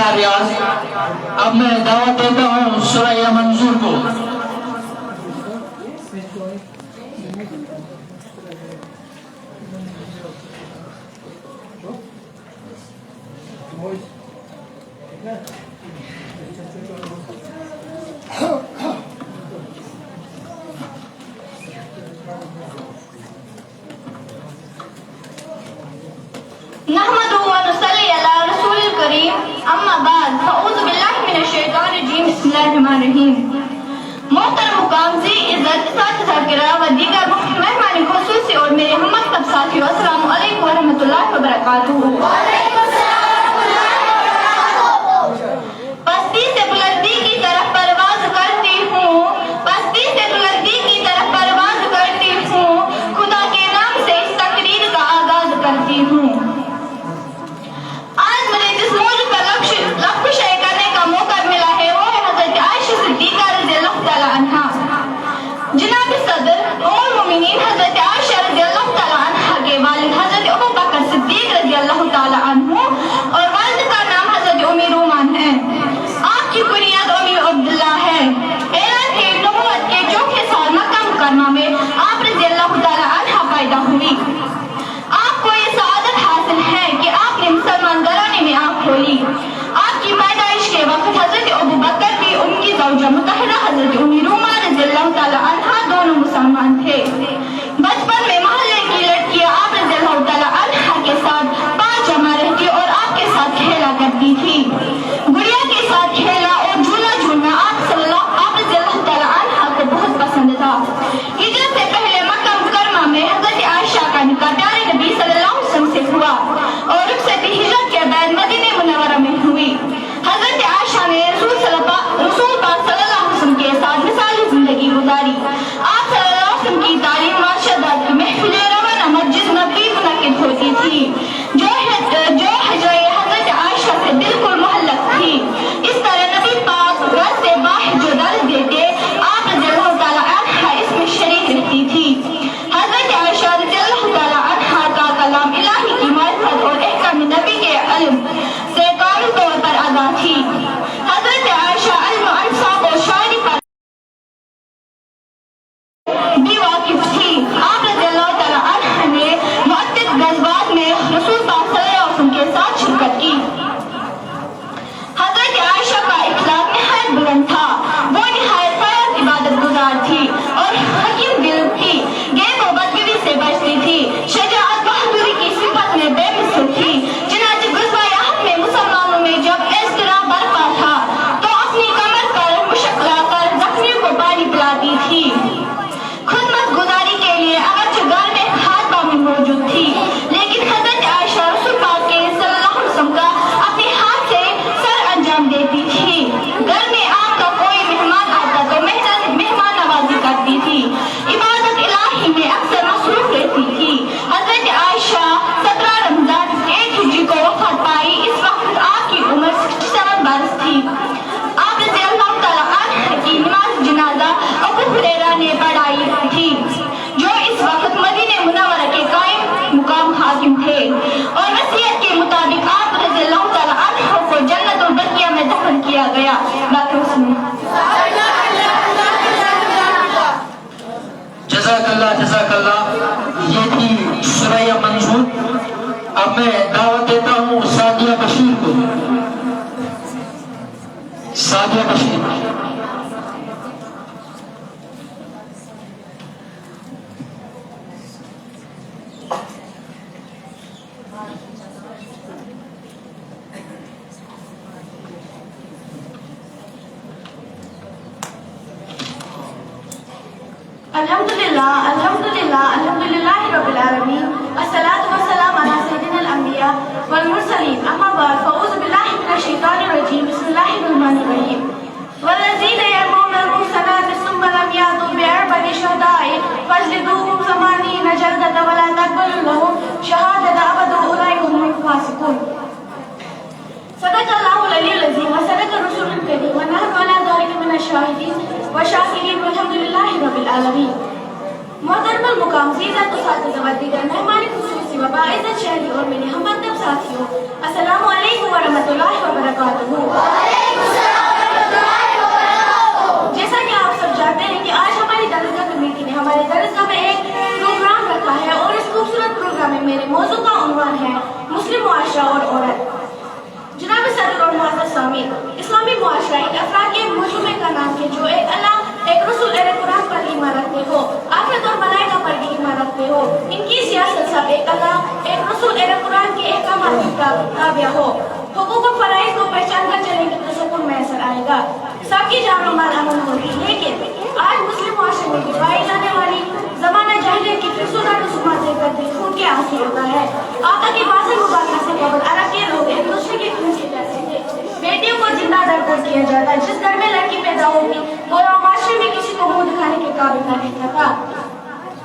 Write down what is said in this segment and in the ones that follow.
تھا ریاض. اب میں دعوت دیتا ہوں سورہ منظور کو. نحمده ونصلي على رسول الكريم اما بعد فاعوذ باللہ من الشیطان الرجیم بسم اللہ الرحمن الرحیم. محترم مقام ذی عزت اساتذہ کرام و دیگر مہمان خصوصی اور میرے ہم مکتب ساتھیوں، السلام علیکم ورحمۃ اللہ وبرکاتہ. پستی سے بلندی کی طرف پرواز کرتی ہوں، پستی سے بلندی کی طرف پرواز کرتی ہوں، خدا کے نام سے اس تقریر کا آغاز کرتی ہوں. آج مجھے جس موضوع پر لفظ شیئر کرنے کا موقع ملا ہے وہ ہے حضرت عائشہ صدیقہ رضی اللہ تعالی عنہا. جناب صدر ام المؤمنین حضرت عائشہ رضی اللہ تعالی عنہا کے والد حضرت ابوبکر صدیق رضی اللہ تعالی عنہ اور والد کا نام حضرت ام رومان ہے. آپ کی بنیاد ام عبداللہ ہے. اعلان ہے نبوت کے چوتھے سال مکہ مکرمہ میں آپ رضی اللہ تعالی عنہا پیدا ہوئی. آپ کو یہ سعادت حاصل ہے کہ آپ نے مسلمان گھرانے میں آنکھ کھولی. آپ کی پیدائش کے وقت حضرت ابوبکر بھی ان کی زوجہ مطہرہ حضرت ام رومان رضی اللہ تعالی عنہا دونوں مسلمان تھے. بچپن میں محلے کی لڑکیاں آپ رضی اللہ تعالی عنہا کے ساتھ پاس جمع رہتی اور آپ کے ساتھ کھیلا کرتی تھی. گڑیا کے ساتھ کھیلا اور جھولا جھولنا آپ رضی اللہ تعالی عنہا کو بہت پسند تھا. ہجرت سے پہلے مکہ مکرمہ میں حضرت عائشہ کا نکاح پیارے نبی صلی اللہ علیہ وسلم سے ہوا اور رخصت ہجرت کے بعد مدینہ منورہ میں ہوئی. حضرت عائشہ نے رسول پاک صلی اللہ علیہ وسلم کے ساتھ مثالی زندگی گزاری. آپ صلی اللہ علیہ وسلم کی تعلیم معاشرت کی محفل روانہ مسجد نبوی منعقد ہوتی تھی جو حجرہ حضرت عائشہ سے بالکل معلق تھی. اس طرح نبی پاک گھر سے باہر جو درس دیتے آپ رضی اللہ تعالی عنہا اس میں شریک رہتی تھی. حضرت عائشہ رضی اللہ تعالی عنہا کا کلام الہی کی معرفت اور احکام نبی کے علم سے کامل طور پر آگاہ تھی. حضرت عائشہ علم و انصاف اور شاعری پر بھی واقف تھی. آپ رضی اللہ تعالی عنہ نے متعدد غزوات میں رسول پاک صلی اللہ علیہ وسلم کے ساتھ شرکت کی. حضرت عائشہ کا اخلاق نہایت بلند تھا. وہ نہایت فیاض عبادت گزار تھی اور حکیم دل تھی. غیب و بدگوی سے بچتی تھی. شجاعت بہادری کی صفت میں بے مثل تھی. چنانچہ غزوہ احد میں مسلمانوں میں جب اضطراب برپا تھا تو اپنی کمر پر مشک لا کر زخمیوں کو پانی پلاتی تھی. خدمت گزاری کے لیے اگرچہ گھر میں خادمہ بھی موجود تھی لیکن حضرت عائشہ رسول پاک کے صلی اللہ علیہ وسلم کا اپنے ہاتھ سے سر انجام دیتی تھی. گھر میں آپ کا کوئی مہمان آتا تو مہمان نوازی کرتی تھی. عبادت الہی میں اکثر مصروف رہتی تھی. حضرت عائشہ 17 رمضان 1 ہجری کو وفات پائی. اس وقت آپ کی عمر 67 برس تھی. آپ رضی اللہ تعالی عنہ کی نماز جنازہ ابو ہریرہ نے پڑھائی تھی جو اس وقت مدینہ منورہ کے قائم مقام حاکم تھے اور وصیت کے مطابق آپ رضی اللہ تعالی عنہ کو جنت البقیہ میں دفن کیا گیا. باقی اس میں جزاک اللہ. یہ تھی سورہ منظور. اب میں دعوت دیتا ہوں سعدیہ بشیر کو. سعدیہ بشیر. الحمدللہ رب العالمین الصلاۃ والسلام علی سیدنا الانبیاء والمرسلین اما بعد فاعوذ باللہ من الشیطان الرجیم بسم اللہ الرحمن الرحیم. والذین یرمون المحصنات ثم لم یأتوا بأربعة شهداء فاجلدوهم 80 جلدة ولا تقبلوا لهم شهادة أبدا أولئك هم الفاسقون. صدق اللہ العلی العظیم وصدق الرسول الکریم ونحن علی ذلک من الشاہدین والشاکرین والحمدللہ رب العالمین. محترم المقام عزت اساتذہ و دیگر مہمان خصوصی و باعزت شہری اور میرے ہم مکتب ساتھیوں، السلام علیکم ورحمۃ اللہ وبرکاتہ. آمین. اسلامی معاشرہ ایک افراد کے مجموعے کا نام ہے جو ایک اللہ، ایک رسول، ایک قرآن پر ایمان رکھتے ہو، آخرت اور ملائکہ پر بھی ایمان رکھتے ہو. ان کی سیاست سب ایک اللہ، ایک رسول، ایک قرآن کے احکامات کی تابع ہو. حقوق و فرائض کو پہچان کر چلیں گے تو سکون میسر آئے گا، سب کی جان و مال امن ہوگی. لیکن آج مسلم معاشرے میں پائی جانے والی زمانہ جاہلیت کی فرسودہ رسومات دیکھ کر دل خون کے آنسو ہوتا ہے. آقا کی بازل مبارکہ سے قبل عرب کے لوگ ایک دوسرے کے خون سے جاتے تھے. بیٹیوں کو زندہ در کیا جاتا. جس گھر میں لڑکی پیدا ہوتی وہ معاشرے میں کسی کو منہ دکھانے کے قابل نہ رہتا تھا.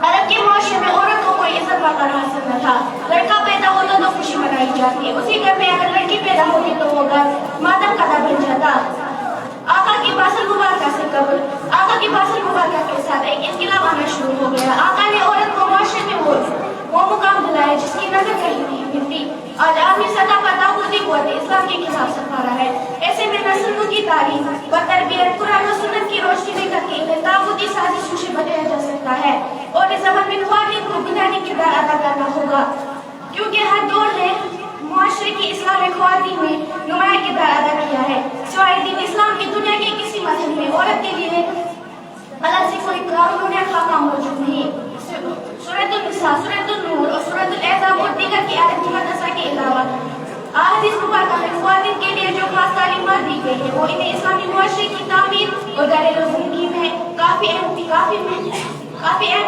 عرب کے معاشرے میں عورت کو کوئی عزت وقار حاصل نہ تھا. لڑکا پیدا ہوتا تو خوشی منائی جاتی. اسی گھر میں اگر لڑکی پیدا ہوتی تو وہ گھر ماتم قدا بن جاتا. آقا کی بازل مبارکہ سے قبل آقا کی بازل مبارکہ کے ساتھ ایک انقلاب آنا شروع ہو گیا. آقا نے عورت کو معاشرے میں وہ مقام دلایا جس کی نظر کہیں نہیں ملتی. آج عالمی سطح پر طاغوتی قوت اسلام کے خلاف سفارا ہے. ایسے میں نسلوں کی تعلیم و تربیت قرآن و سنت کی روشنی میں کر کے انہیں طاغوتی سازشوں سے بچایا جا سکتا ہے. اور اس زمن میں خواتین کو بنیادی کردار ادا کرنا ہوگا کیونکہ ہر دور نے معاشرے کی اصلاح میں خواتین نے نمایاں کردار ادا کیا ہے. سوائے دین اسلام کی دنیا کے کسی مذہب میں عورت کے لیے الگ سے کوئی قانون یا خاکہ موجود نہیں. سورۃ النساء، سورۃ النور اور سورۃ الاحزاب اور دیگر کی آیات مقدسہ کے علاوہ احادیث مبارکہ میں خواتین کے لیے جو خاص تعلیمات دی گئی ہے وہ انہیں اسلامی معاشرے کی تعمیر اور گھریلو زندگی میں کافی اہم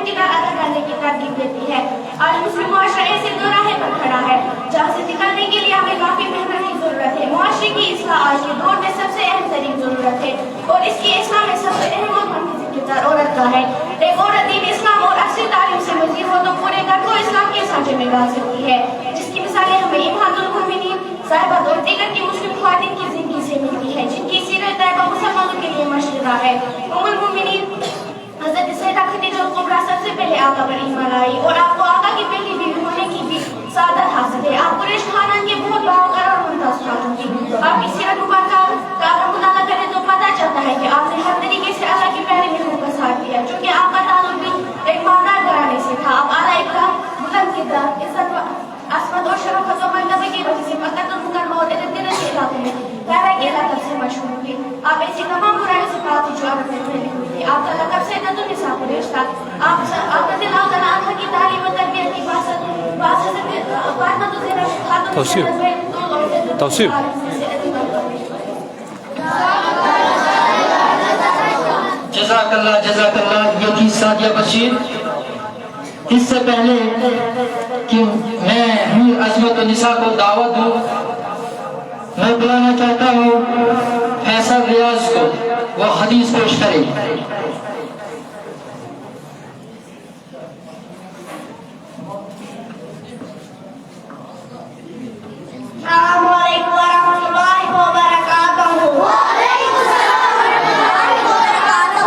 کردار ادا کرنے کی ترغیب دیتی ہے. آج مسلم معاشرہ ایسے دوراہے پر کھڑا ہے جہاں سے نکلنے کے لیے ہمیں کافی محنت کی ضرورت ہے. معاشرے کی اصلاح آج کے دور میں سب سے اہم ترین ضرورت ہے اور اس کی اصلاح میں سب سے اہم اور مرکزی کردار عورت کا ہے. ایک عورت دین اسلام اور اصلی تعلیم سے مزید ہو تو پورے گھر کو اسلام کے سانچے میں ڈال سکتی ہے، جس کی مثالیں ہمیں امہات المومنین صاحبات اور دیگر کی مسلم خواتین کی زندگی سے ملتی ہے جن کی سیرت طیبہ مسلمانوں کے لیے مشہور ہے. ام المومنین حضرت سیدہ خدیجہ الکبریٰ سب سے پہلے آقا پر ایمان لائی اور آپ کو آقا کی پہلی بیوی ہونے کی بھی سعادت حاصل ہے. آپ قریش خاندان کے بہت باوقار اور ممتاز خاتون تھی. آپ کی سیرت مبارکہ کا اگر مطالعہ کریں تو پتہ چلتا ہے کہ آپ نے ہر طریقے سے اللہ کی پیارے محبوب کا ساتھ دیا چونکہ آپ کا تعلق بھی ایک مالدار گھرانے سے تھا. آپ اعلیٰ اکرام، بلند کردار، عزت، عصمت اور شرافت و مرتبہ کی وجہ سے مکہ المکرمہ اور ارد گرد کے علاقوں میں طیبہ کے لقب سے مشہور ہوئی. آپ ایسی تمام برائیوں سے پاک تھی جو عرب میں پھیلی ہوئی تھی. آپ کا لقب سیدۃ النساء قریش تھا. آپ رضی اللہ تعالیٰ عنہ کی تعلیم و تربیت کی توصیف جزاک اللہ. یہ تھی سعدیہ بشیر. اس سے پہلے کہ میں عظمت النساء کو دعوت دوں میں بلانا چاہتا ہوں فیصل ریاض کو، وہ حدیث پیش کرے. السلام علیکم ورحمۃ اللہ وبرکاتہ. وعلیکم السلام ورحمۃ اللہ وبرکاتہ.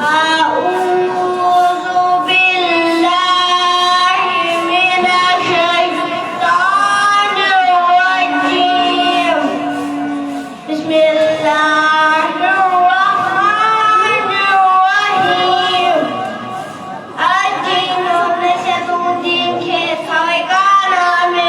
اعوذ باللہ من الشیطان الرجیم. بسم اللہ الرحمن الرحیم. الدین نصیحت الدین کے تھوئے کا نام ہے.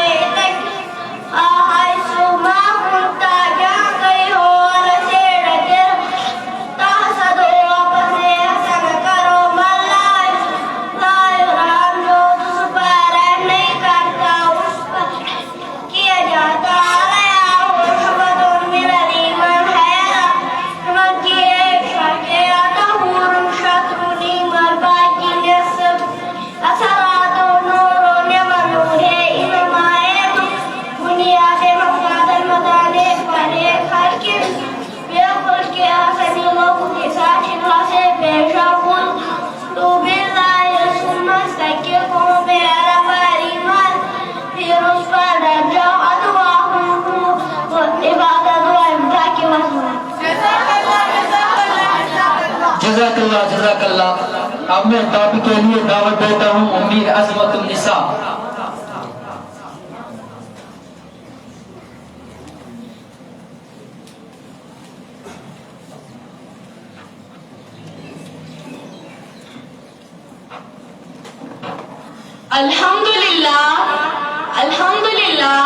جزاک اللہ. اب میں ٹاپک کے لیے دعوت دیتا ہوں امیر عظمت النساء. الحمدللہ الحمدللہ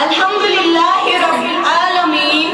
الحمدللہ رب العالمین.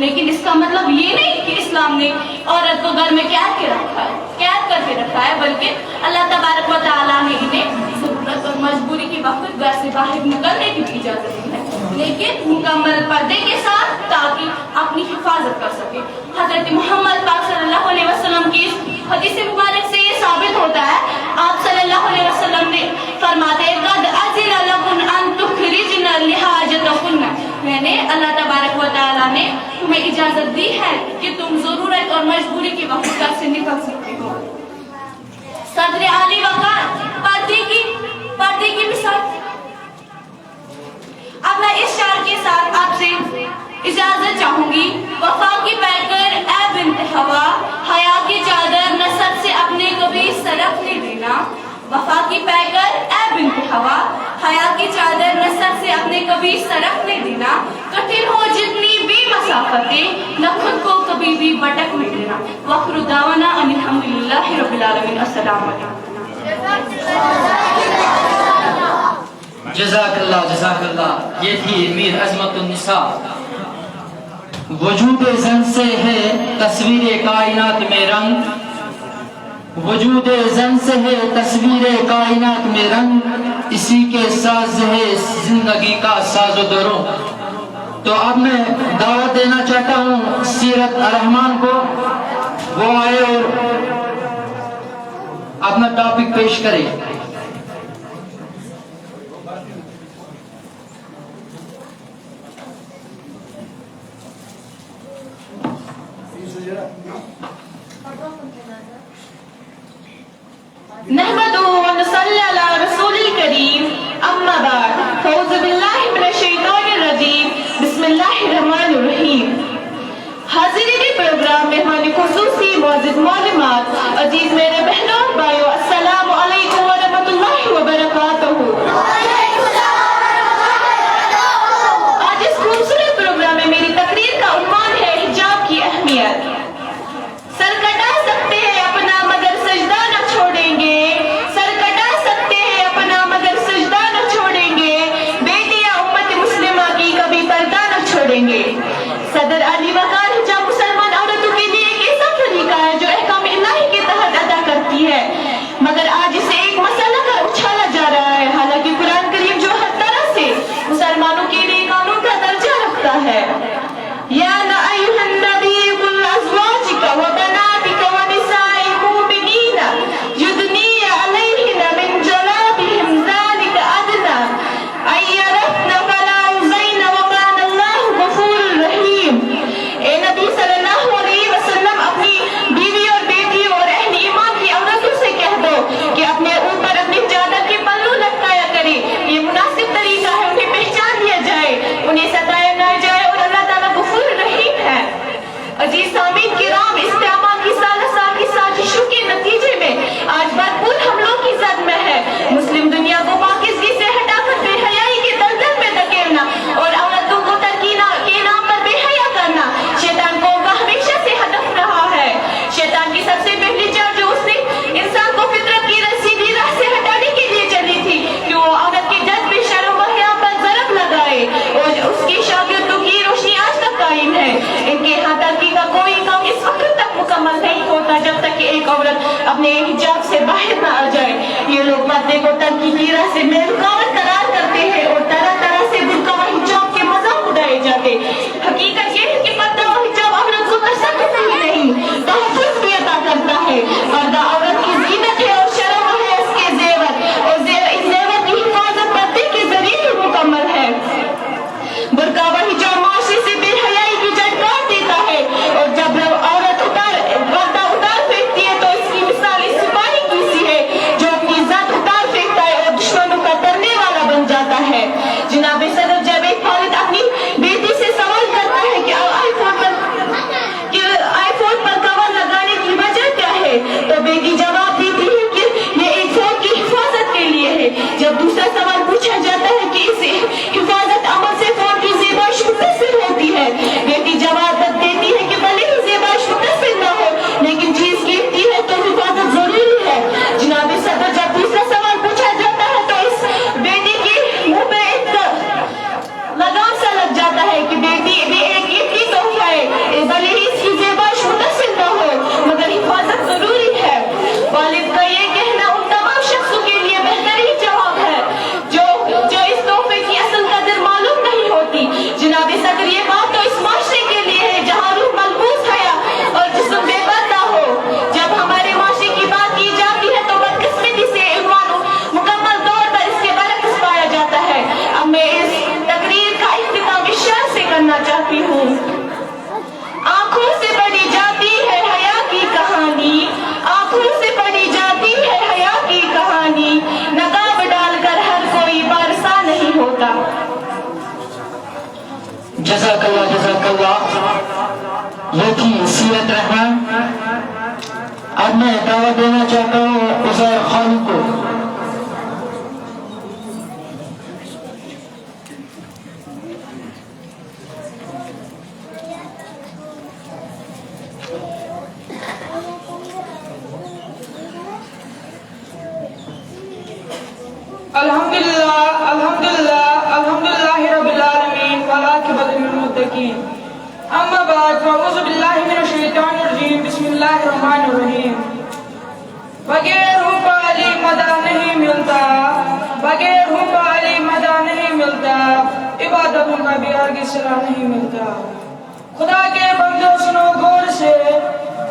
لیکن اس کا مطلب یہ نہیں کہ اسلام نے عورت کو گھر میں قید کر کے رکھا ہے، بلکہ اللہ تبارک و تعالیٰ نے انہیں ضرورت اور مجبوری کے وقت گھر سے باہر نکلنے کی اجازت دی ہے، لیکن مکمل پردے کے ساتھ، تاکہ اپنی حفاظت کر سکے۔ حضرت محمد پاک صلی اللہ علیہ وسلم کی حدیث مبارک سے یہ ثابت ہوتا ہے، آپ صلی اللہ علیہ وسلم نے فرماتے ہیں قد اذن لکم ان تخرجن لحاجتکن، یعنی اللہ تبارک و تعالیٰ نے تمہیں اجازت دی ہے کہ تم ضرورت اور مجبوری کے وقت گھر سے نکل سکتے ہو۔ صدر علی وقار پردے کی مثال۔ اب میں اس شعر کے ساتھ آپ سے اجازت چاہوں گی۔ وفا کی پیکر اے بنت ہوا، حیا کی چادر نسب سے اپنے کبھی سرک نہیں دینا۔ وفا کی پیکر اے بنت ہوا، حیا کی چادر نسب سے اپنے کبھی سرک نہیں دینا۔ کٹھن ہو جتنی بھی مسافتیں، نہ خود کو کبھی بھی بٹک نہیں دینا۔ وآخر دعوانا ان الحمدللہ رب العالمین۔ السلام علیکم۔ جزاک اللہ۔ یہ تھی امیر عظمت النساء۔ وجود زن سے ہے تصویر کائنات میں رنگ، وجود زن سے ہے تصویر کائنات میں رنگ، اسی کے ساز ہے زندگی کا ساز و دروں۔ تو اب میں دعوت دینا چاہتا ہوں سیرت الرحمان کو، وہ آئے اور اپنا ٹاپک پیش کرے۔ نحمده ونصلي على رسول الكريم، اما بعد، فاعوذ باللہ من الشیطان الرجیم، بسم اللہ الرحمن الرحیم۔ حاضرین پروگرام، مہمان خصوصی، معزز معلومات، عزیز میرے بہنوں اور بھائیوں، السلام علیکم ورحمۃ اللہ وبرکاتہ۔ آج اس خوبصورت پروگرام میں میری تقریر کا عنوان ہے حجاب کی اہمیت۔ سر کٹا سکتے ہیں اپنا مگر سجدہ نہ چھوڑیں گے، سر کٹا سکتے ہیں اپنا مگر سجدہ نہ چھوڑیں گے، بیٹیاں امت مسلمہ کی کبھی پردہ نہ چھوڑیں گے۔ صدر علی وقار حجاب مسلمان عورتوں کے لیے ایک ایسا طریقہ ہے جو احکام الہی کے تحت ادا کرتی ہے، مگر آج اسے ایک مسئلہ کر اچھالا جا رہا ہے، حالانکہ قرآن کریم جو ہر طرح سے مسلمانوں کے لیے قانون کا درجہ رکھتا ہے۔ یا ایھا النبی قل ازواجک وبناتک ونساء المؤمنین یدنین علیہن من جلابہم ذلک ادنی ان یرفن فلا یؤذین وکان اللہ غفورا رحیم۔ اے نبی صلی اللہ علیہ وسلم، اپنی بیوی اور بیٹیوں اور اہل ایمان کی عورتوں سے کہہ دو کہ اپنے اوپر اپنی چادر کے پلو لٹکایا کرے، یہ مناسب طریقہ ہے، انہیں پہچان لیا جائے، انہیں ستایا نہ جائے، اور اللہ تعالیٰ غفور رحیم ہے۔ عزیز سامعین کرام، استعمار کی سالہ کی سازشوں کے نتیجے میں آج بھرپور حملوں کی زد میں ہے۔ مسلم دنیا کو پاکیزگی سے ہٹا کر بے حیائی کے دلدل میں دھکیلنا اور عورتوں کو ترکینا کے نام پر بے حیا کرنا شیطان قوم کا ہمیشہ سے ہدف رہا ہے۔ شیطان کی سب سے پہلی چال جو اس نے انسان کو فطرت کی سیدھی راہ سے ہٹانے کے لیے چلی تھی کہ وہ عورت کے جذب شرم و حیا پر ضرب لگائے، اور اس کی شاگردوں کی روشنی آج تک قائم ہے۔ ان کے ہاں ترقی کا کوئی کام اس وقت تک مکمل نہیں ہوتا جب تک کہ ایک عورت اپنے حجاب سے باہر نہ آ جائے۔ یہ لوگ پردے کو ترقی کی راہ سے بے رکاوٹ قرار کرتے ہیں اور طرح طرح سے برقع و حجاب کے مذاق اڑائے جاتے۔ حقیقت یہ ہے کہ پردہ و حجاب عورت کو تشدد ہی نہیں، تحفظ بھی عطا کرتا ہے۔ پردہ عورت کی زینت ہے اور شرم ہے اس کے زیور، اور اس زیور کی حفاظت پردے کے ذریعے ہی مکمل ہے۔ برقع و حجاب معاشرے سے بے حیائی کی جڑ کاٹ دیتا ہے، اور جب عورت پردہ اتار پھینکتی ہے تو اس کی مثال اس سپاہی کی سی ہے جو اپنی ذات اتار پھینکتا ہے اور دشمنوں کا ڈرنے والا بن جاتا ہے۔ جناب صدر جب ایک والد اپنی بیٹی سے سوال کرتا ہے کہ آئی فون پر کور لگانے کی وجہ کیا ہے، تو بیٹی جزاک اللہ. یہ تھی سیرت رحمان. اب میں دعوت دینا چاہتا ہوں عزیر خان کو. الحمدللہ رب العالمین والعاقبۃ للمتقین. اما بعد فاعوذ باللہ من الشیطان الرجیم. بسم اللہ الرحمن الرحیم. بغیر حب علی مدہ نہیں ملتا، بغیر حب علی مدہ نہیں ملتا، عبادتوں کا بھی ہرگز صلہ نہیں ملتا. خدا کے بندو سنو غور سے،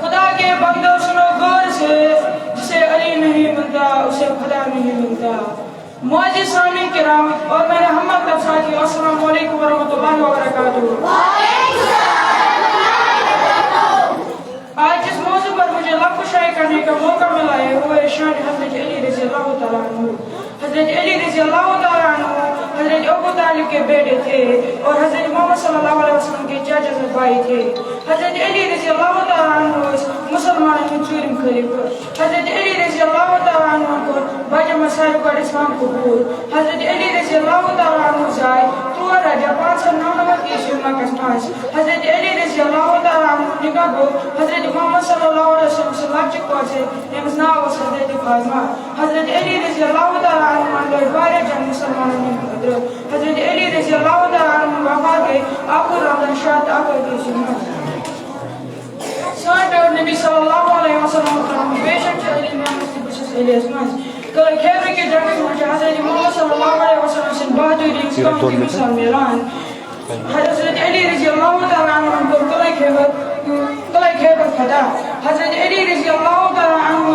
خدا کے بندو سنو غور سے، جسے علی نہیں ملتا اسے خدا نہیں ملتا. معزز سامعین کرام اور میرے ہم مکتب ساتھیو، السلام علیکم ورحمۃ اللہ وبرکاتہ. آج جس موضوع پر مجھے لفظ شائع کرنے کا موقع ملا ہے وہ ہے شان حضرت علی رضی اللہ تعالیٰ عنہ. حضرت علی رضی اللہ تعالیٰ عنہ حضرت ابو طالب کے بیٹے تھے اور حضرت محمد صلی اللہ علیہ وسلم کے چاچا بھائی تھے. حضرت علی رضی اللہ تعالیٰ عنہ مسلمان ہند ژوٗرِم خلیفہ. حضرت علی رضی اللہ تعالیٰ عنہ کو بجے مسائل پر اسلام قبول. حضرت علی رضی اللہ تعالیٰ عنہ زائے 3 رجب 599 عیسوی مکس ماس. حضرت علی رضی اللہ تعالیٰ عنہ نکاح گو حضرت محمد صلی اللہ علیہ وسلم سے لکچہ کورسے یمس ناو اوس حضرت فاطمہ. حضرت علی رضی اللہ تعالیٰ عنہ لڑ واریاہ جنگ مسلمانن ہند خٲطرٕ. حضرت علی رضی اللہ تعالیٰ عنہ وفات گئی 11 رمضان 641 عیسوی منٛز. سٲنۍ پیٚوو نبی صلی اللہ علیہ وسلم فرموو بے شک چھِ علی میٛانِس تہٕ بہٕ چھُس علیَس منٛز. قلعہ خیبر کے جنگس منٛز چھِ حضرت محمد صلی اللہ علیہ وسلم سٕنٛدِ بہادری ہٕنٛز کانٛہہ تہِ مثال میلان. حضرت علی رضی اللہ تعالیٰ عنہ کوٚر قلعہ خیبر فتح. حضرت علی رضی اللہ تعالیٰ عنہ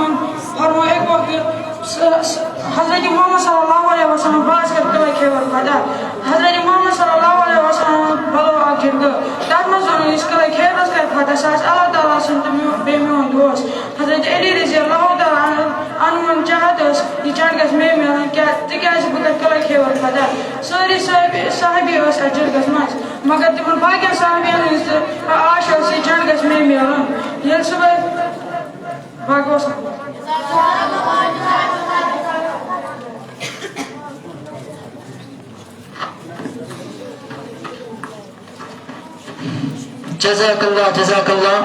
فرموو اَکہِ وقتہٕ حضرت محمد صلی اللہ علیہ وسلم باز کر قلعہ خیبر فتح. حضرت محمد صلی اللہ علیہ وسلم بلو اکھ خرگاہ تتھ منٛز ووٚنُن یُس قلعہ خیبرس کر فتح سُہ آسہِ اللہ تعالیٰ سُنٛد تہٕ بیٚیہِ میون دوست. حضرت علی رضی اللہ تعالیٰ عنہُن چاہت ٲس یہِ چنٛڈ گژھِ مےٚ میلٕنۍ تِکیٛازِ بہٕ کرٕ قلعہ خیبر فتح. سٲری صحابی ٲسۍ اَتھ جرگس منٛز مگر تِمن باقین صحابین ہٕنٛز تہِ آش ٲس یہِ چنٛڈ گژھِ مےٚ میلُن. ییٚلہِ صُبحٲے باقی اوس جزاک اللہ.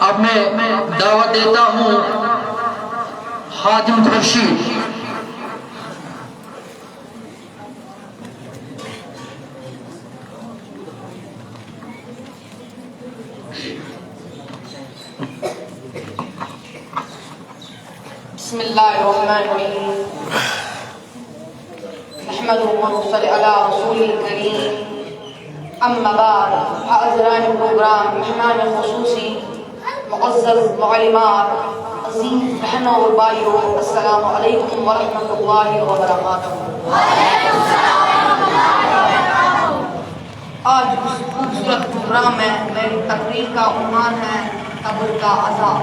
اب میں دعوت دیتا ہوں خادم خورشید. بسم اللہ الرحمن الرحیم. نحمده ونصلي على رسول الكريم. اما بعد حاضران پروگرام مہمان خصوصی معزز معلمات عزیز بہنوں اور بھائیوں، السلام علیکم ورحمۃ اللہ وبرکاتہ. آج اس خوبصورت پروگرام میں میری تقریر کا عنوان ہے قبر کا عذاب.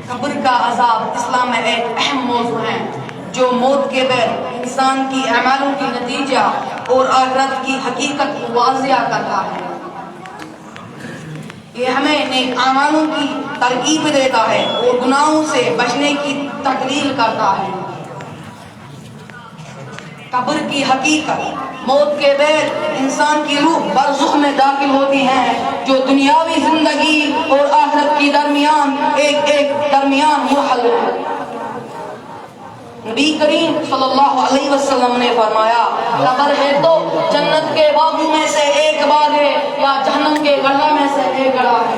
قبر کا عذاب اسلام میں ایک اہم موضوع ہے جو موت کے بعد انسان کی اعمالوں کی نتیجہ اور آخرت کی حقیقت کو واضح کرتا ہے. یہ ہمیں نیک اعمالوں کی ترغیب دیتا ہے اور گناہوں سے بچنے کی تقریر کرتا ہے. قبر کی حقیقت، موت کے بعد انسان کی روح برزخ میں داخل ہوتی ہے جو دنیاوی زندگی اور آخرت کی درمیان ایک درمیان مرحلہ ہے. نبی کریم صلی اللہ علیہ وسلم نے فرمایا قبر ہے تو جنت کے باغوں میں سے ایک باغ ہے یا جہنم کے گڑھا میں سے ایک گڑھا ہے.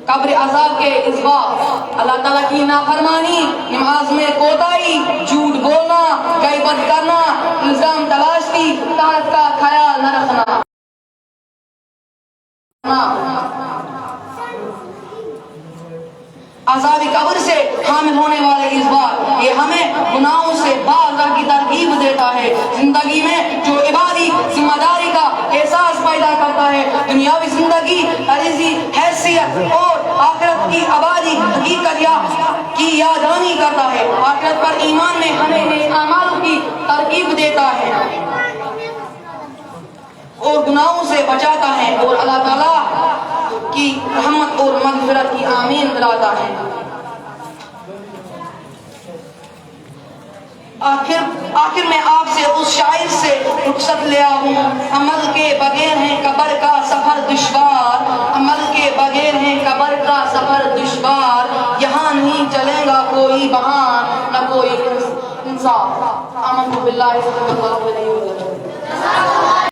قبر عذاب کے اسباب اللہ تعالیٰ کی نافرمانی، نماز میں کوتاہی، جھوٹ بولنا، غیبت کرنا، الزام تلاشی، طاعت کا خیال نہ رکھنا. عذاب قبر سے حامل ہونے والے اسباب یہ ہمیں گناہوں سے باز کی ترغیب دیتا ہے. زندگی میں جو عبادی ذمہ داری کا احساس پیدا کرتا ہے، دنیاوی زندگی، عزیزی، حیثیت اور آخرت کی آبادی حقیقت یا کی یادداشت کرتا ہے، آخرت پر ایمان میں ہمیں نیک اعمال کی ترغیب دیتا ہے اور گناہوں سے بچاتا ہے اور اللہ تعالیٰ کی رحمت اور مغفرت کی آمین دلاتا ہے۔ آخر میں آپ سے اس شاعر سے رخصت لیا ہوں، عمل کے بغیر ہے قبر کا سفر دشوار، عمل کے بغیر ہے قبر کا سفر دشوار، یہاں نہیں چلے گا کوئی بہان نہ کوئی انصاف۔ آمنت باللہ صلی اللہ علیہ وسلم